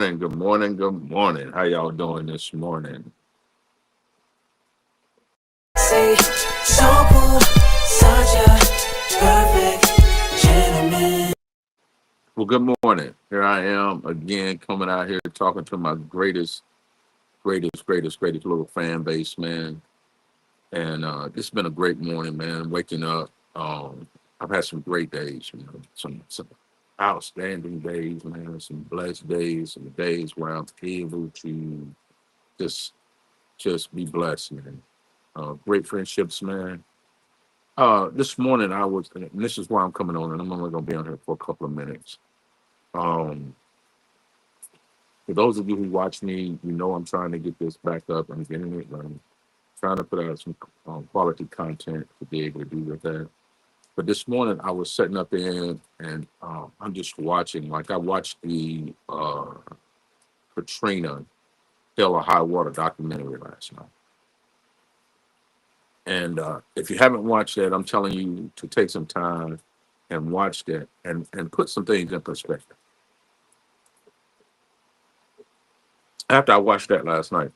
Good morning. Good morning. How y'all doing this morning? Say, so cool, such a perfect gentleman. Well, good morning. Here I am again coming out here talking to my greatest little fan base, man. And it's been a great morning, man. Waking up. I've had some great days, some outstanding days, man. Some blessed days, some days where I'm able to just just be blessed, man. Great friendships, man. This morning I was, and this is why I'm coming on, and I'm only gonna be on here for a couple of minutes. Um, for those of you who watch me, you know I'm trying to get this back up. I'm getting it. I'm trying to put out some quality content to be able to do with that. But this morning I was setting up in, and I'm just watching. Like I watched the Katrina Hell or High Water documentary last night. And if you haven't watched that, I'm telling you to take some time and watch that and put some things in perspective. After I watched that last night,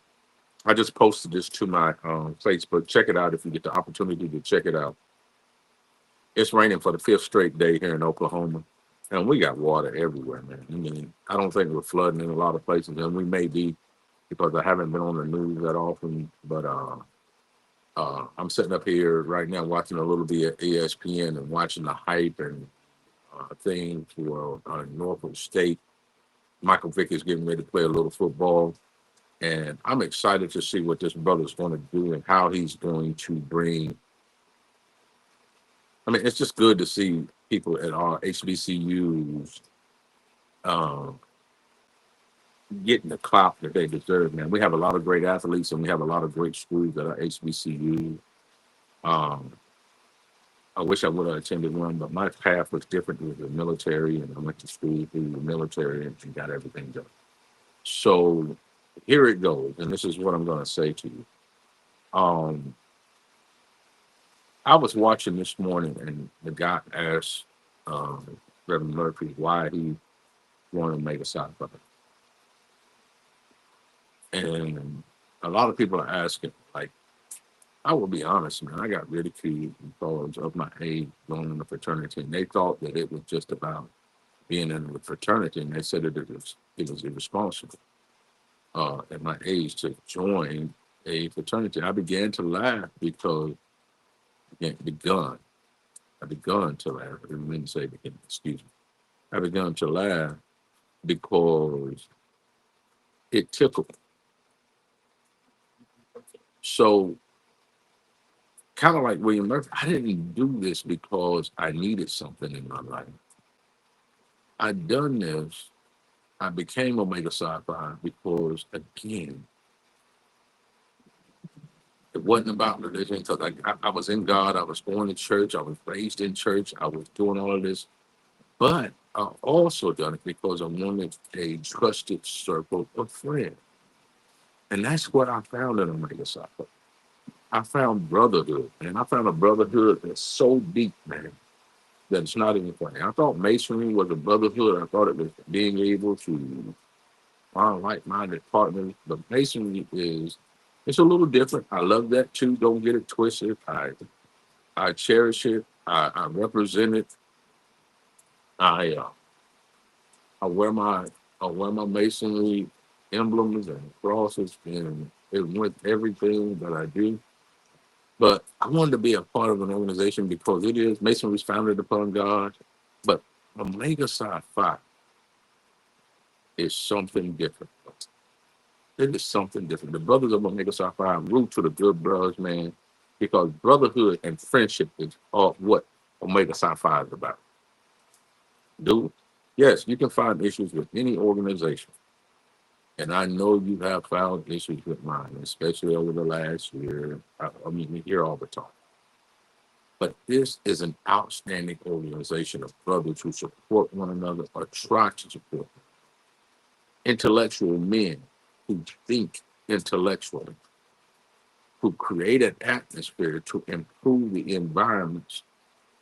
I just posted this to my Facebook. Check it out if you get the opportunity to check it out. It's raining for the fifth straight day here in Oklahoma, and we got water everywhere, man. I mean, I don't think we're flooding in a lot of places, and we may be because I haven't been on the news that often. But I'm sitting up here right now watching a little bit of ESPN and watching the hype and thing for Norfolk State. Michael Vick is getting ready to play a little football. And I'm excited to see what this brother's going to do and how he's going to bring. I mean, it's just good to see people at our HBCUs um, getting the clout that they deserve, man. We have a lot of great athletes and we have a lot of great schools at our HBCU. Um, I wish I would have attended one, but my path was different with the military, and I went to school through the military and got everything done. So here it goes, and this is what I'm going to say to you. Um, I was watching this morning, and the guy asked Reverend Murphy why he wanted to make a side bucket, and a lot of people are asking. Like, I will be honest, man, I got ridiculed because of my age going in the fraternity, and they thought that it was just about being in the fraternity, and they said that it was irresponsible at my age to join a fraternity. I began to laugh because begun. I begun to laugh. I didn't mean to say begin, excuse me. I begun to laugh because it tickled me. So kind of like William Murphy, I didn't do this because I needed something in my life. I done this. I became Omega Psi Phi because again, it wasn't about religion because I was in God. I was going to church. I was raised in church. I was doing all of this. But I also done it because I wanted a trusted circle of friends. And that's what I found in Omega Psi Phi. I found brotherhood, and I found a brotherhood that's so deep, man, that it's not even funny. I thought masonry was a brotherhood. I thought it was being able to find like-minded partners. But masonry is it's a little different. I love that too. Don't get it twisted. I cherish it. I represent it. I uh, I wear my masonry emblems and crosses and it with everything that I do. But I wanted to be a part of an organization because it is masonry is founded upon God. But Omega Psi Phi is something different. It is something different. The brothers of Omega Psi Phi root to the good brothers, man, because brotherhood and friendship is all what Omega Psi Phi is about. Dude, yes, you can find issues with any organization. And I know you have found issues with mine, especially over the last year. I mean, we hear all the time. But this is an outstanding organization of brothers who support one another or try to support intellectual men who think intellectually, who create an atmosphere to improve the environments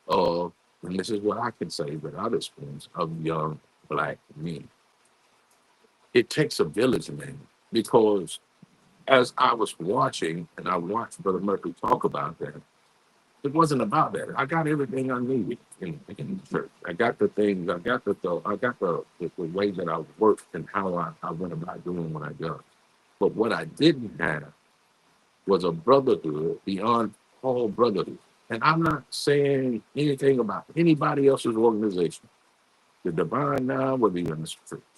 of, and this is what I can say without experience, of young black men. It takes a village, man, because as I was watching and I watched Brother Murphy talk about that, it wasn't about that. I got everything I needed in the church. I got the things, I got the way that I worked and how I went about doing what I done. But what I didn't have was a brotherhood beyond all brotherhood. And I'm not saying anything about anybody else's organization. The Divine Nine, whether you're in a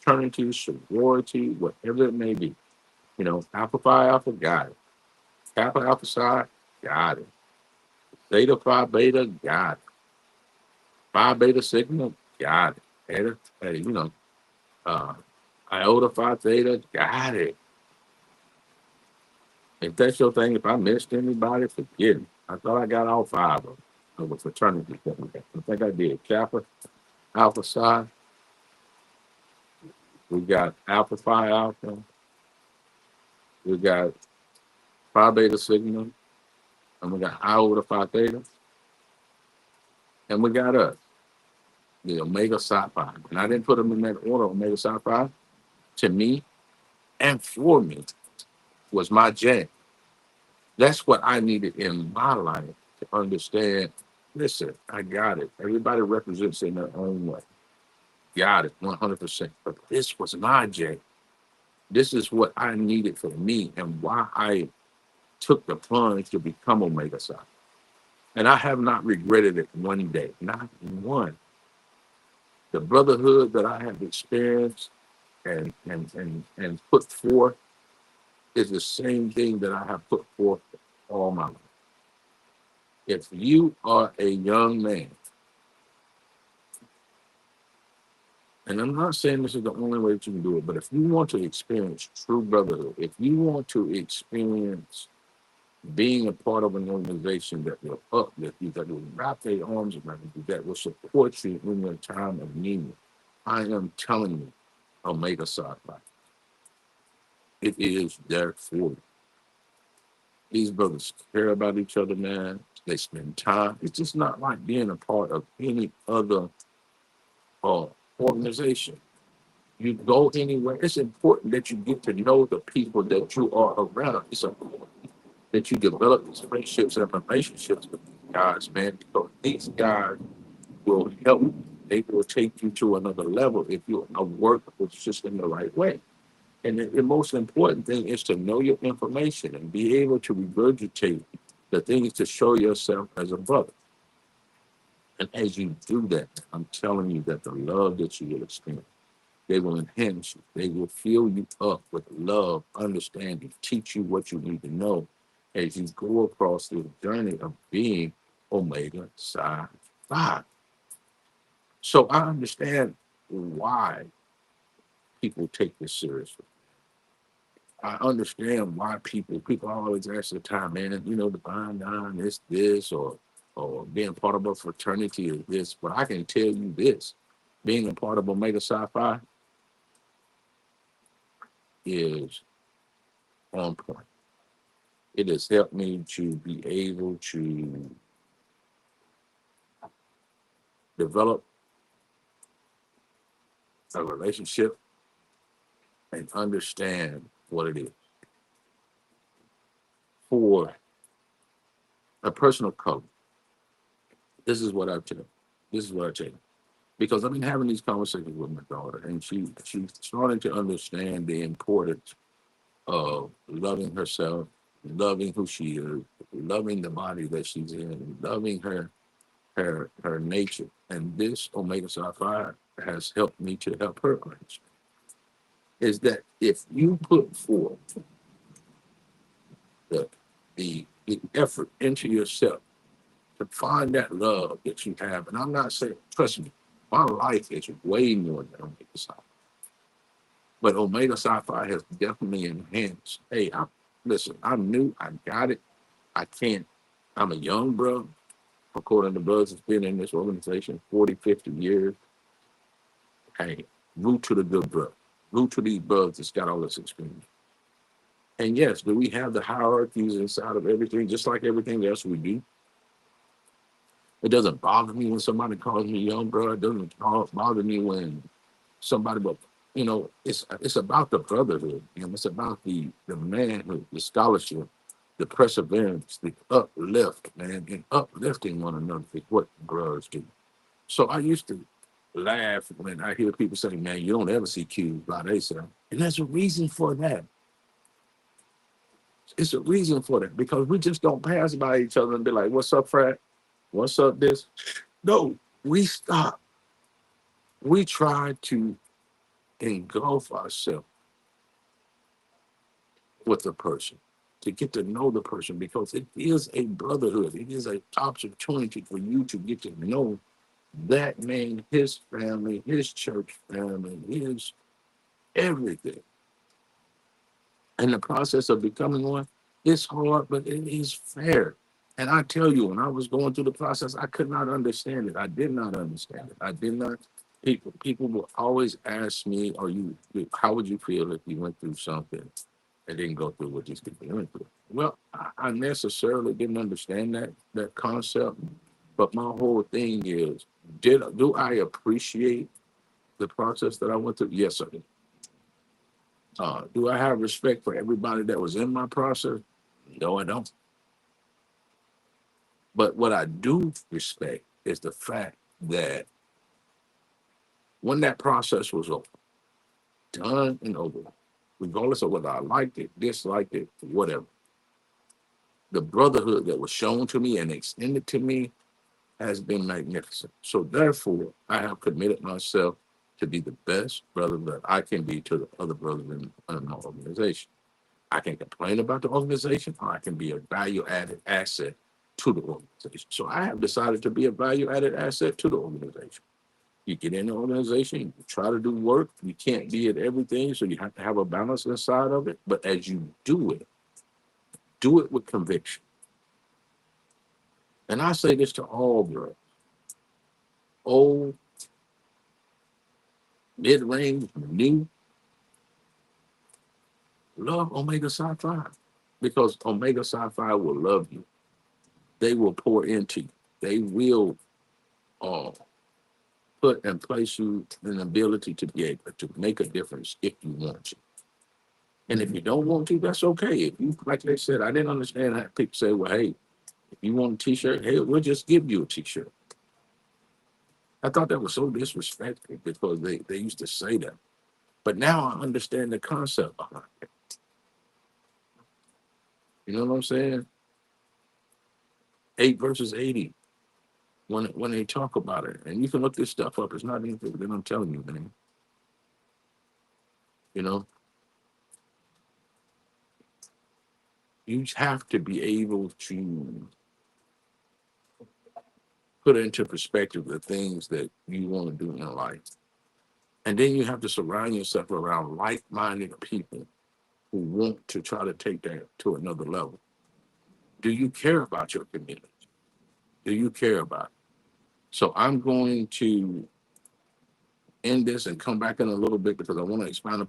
fraternity, sorority, whatever it may be. You know, Alpha Phi Alpha, got it. Kappa Alpha Psi, got it. Theta Phi Beta, got it. Phi Beta Sigma, got it. Eta, you know, uh, Iota Phi Theta, got it. If that's your thing, if I missed anybody, forgive me. I thought I got all five of the fraternity. I think I did. Kappa, Alpha Psi, we got Alpha Phi Alpha, we got Phi Beta Sigma, and we got Iota Phi Theta, and we got us, the Omega Psi Phi. And I didn't put them in that order. Omega Psi Phi, to me and for me, was my jam. That's what I needed in my life to understand. Listen, I got it. Everybody represents in their own way. Got it, 100%. But this was my jam. This is what I needed for me and why I took the plunge to become Omega Psi. And I have not regretted it one day, not one. The brotherhood that I have experienced and put forth is the same thing that I have put forth all my life. If you are a young man, and I'm not saying this is the only way that you can do it, but if you want to experience true brotherhood, if you want to experience being a part of an organization that will uplift you, that will wrap their arms around you, that will support you in your time of need, I am telling you, Omega Psi Phi. It is there for you. These brothers care about each other, man. They spend time. It's just not like being a part of any other uh, organization. You go anywhere. It's important that you get to know the people that you are around. It's important that you develop these friendships and relationships with these guys, man, because these guys will help you. They will take you to another level if you work with just in the right way. And the most important thing is to know your information and be able to regurgitate the things to show yourself as a brother. And as you do that, I'm telling you that the love that you will experience, they will enhance you. They will fill you up with love, understanding, teach you what you need to know as you go across the journey of being Omega Psi Phi. So I understand why people take this seriously. I understand why people always ask the time, man, you know, Divine Nine is this or being part of a fraternity is this. But I can tell you this, being a part of Omega Psi Phi is on point. It has helped me to be able to develop a relationship and understand what it is. For a personal color, this is what I tell you. This is what I tell you. Because I've been having these conversations with my daughter, and she's starting to understand the importance of loving herself, loving who she is, loving the body that she's in, loving her nature. And this Omega Psi Phi has helped me to help her understand. Is that if you put forth the the effort into yourself to find that love that you have, and I'm not saying, trust me, my life is way more than Omega Psi. But Omega Psi Phi has definitely enhanced. Hey, listen, I'm new, I got it. I can't, I'm a young bro, according to brothers that's been in this organization 40, 50 years. Hey, root to the good bro. Root to these brothers that's got all this experience. And yes, do we have the hierarchies inside of everything, just like everything else we do? It doesn't bother me when somebody calls me young bro. It doesn't bother me when somebody, but it's about the brotherhood, it's about the manhood, the scholarship, the perseverance, the uplift, man, and uplifting one another is what brothers do. So I used to laugh when I hear people say, "Man, you don't ever see Q's by themselves," and there's a reason for that. It's a reason for that because we just don't pass by each other and be like, "What's up, Frat? What's up, this?" No, we stop. We try to engulf ourselves with the person, to get to know the person because it is a brotherhood. It is an opportunity for you to get to know that man, his family, his church family, his everything. And the process of becoming one, it's hard, but it is fair. And I tell you, when I was going through the process, I could not understand it. I did not understand it. I did not. People will always ask me, how would you feel if you went through something and didn't go through what these people went through?" Well, I necessarily didn't understand that concept, but my whole thing is, do I appreciate the process that I went through? Yes, I do. Do I have respect for everybody that was in my process? No, I don't. But what I do respect is the fact that when that process was over, done and over, regardless of whether I liked it, disliked it, whatever, the brotherhood that was shown to me and extended to me has been magnificent. So therefore, I have committed myself to be the best brother that I can be to the other brothers in my organization. I can complain about the organization, or I can be a value added asset to the organization. So I have decided to be a value added asset to the organization. You get in the organization, you try to do work. You can't be at everything, so you have to have a balance inside of it. But as you do it with conviction. And I say this to all brothers, old, mid range, new, love Omega Psi Phi because Omega Psi Phi will love you. They will pour into you. They will uh, put and place you in the ability to be able to make a difference if you want to. And if you don't want to, that's okay. If you, like they said, I didn't understand how people say, "Well, hey, if you want a t-shirt, hey, we'll just give you a t-shirt." I thought that was so disrespectful because they used to say that. But now I understand the concept behind it. You know what I'm saying? 8 verses 80, when they talk about it. And you can look this stuff up. It's not anything that I'm telling you, man. You know, you have to be able to put into perspective the things that you want to do in life. And then you have to surround yourself around like-minded people who want to try to take that to another level. Do you care about your community? Do you care about it? So I'm going to end this and come back in a little bit because I want to expound